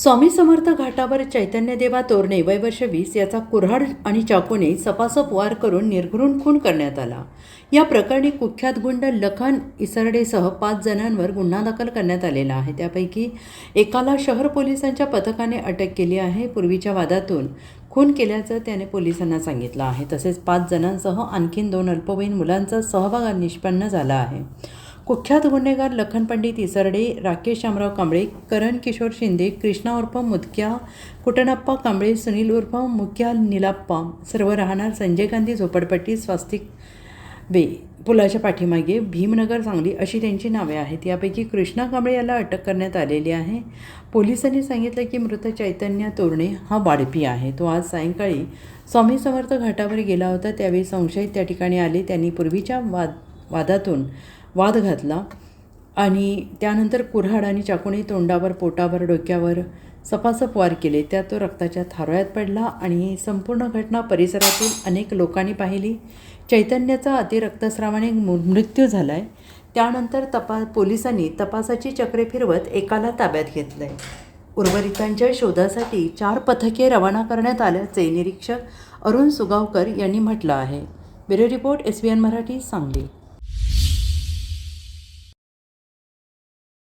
स्वामी समर्थ घाटावर चैतन्यदेवा तोरणे वय वर्ष 20 याचा कुऱ्हाड आणि चाकूने सपासप वार करून निर्घृण खून करण्यात आला। या प्रकरणी कुख्यात गुंड लखन इसरडेसह 5 जणांवर गुन्हा दाखल करण्यात आलेला आहे। त्यापैकी एकाला शहर पोलिसांच्या पथकाने अटक केली आहे। पूर्वीच्या वादातून खून केल्याचं त्याने पोलिसांना सांगितलं आहे। तसेच 5 जणांसह आणखीन 2 अल्पवयीन मुलांचा सहभाग निष्पन्न झाला आहे। कुख्यात गुन्हेगार लखन पंडित इसरडे, राकेश शामराव कांबळे, करण किशोर शिंदे, कृष्णा उर्फ मुदक्या, कुटणप्पा कांबळे, सुनील उर्फ मुक्या निलाप्पा, सर्व राहणार संजय गांधी झोपडपट्टी स्वास्तिक वे पुलाच्या पाठीमागे भीमनगर सांगली अशी त्यांची नावे आहेत। यापैकी कृष्णा कांबळे याला अटक करण्यात आलेली आहे। पोलिसांनी सांगितलं की मृत चैतन्य तोरणे हा वाढपी आहे। तो आज सायंकाळी स्वामी समर्थ घाटावर गेला होता। त्यावेळी संशयित त्या ठिकाणी आले। त्यांनी पूर्वीच्या वादातून वाद घातला आणि त्यानंतर कुऱ्हाड आणि चाकूने तोंडावर, पोटावर, डोक्यावर सपासप वार केले। त्यात तो रक्ताच्या थारोळ्यात पडला आणि ही संपूर्ण घटना परिसरातील अनेक लोकांनी पाहिली। चैतन्याचा अतिरक्तस्रावाने मृत्यू झाला आहे। त्यानंतर पोलिसांनी तपासाची चक्रे फिरवत एकाला ताब्यात घेतलं आहे। उर्वरितांच्या शोधासाठी 4 पथके रवाना करण्यात आल्याचे निरीक्षक अरुण सुगावकर यांनी म्हटलं आहे। Bureau report SBN Marathi Sangli.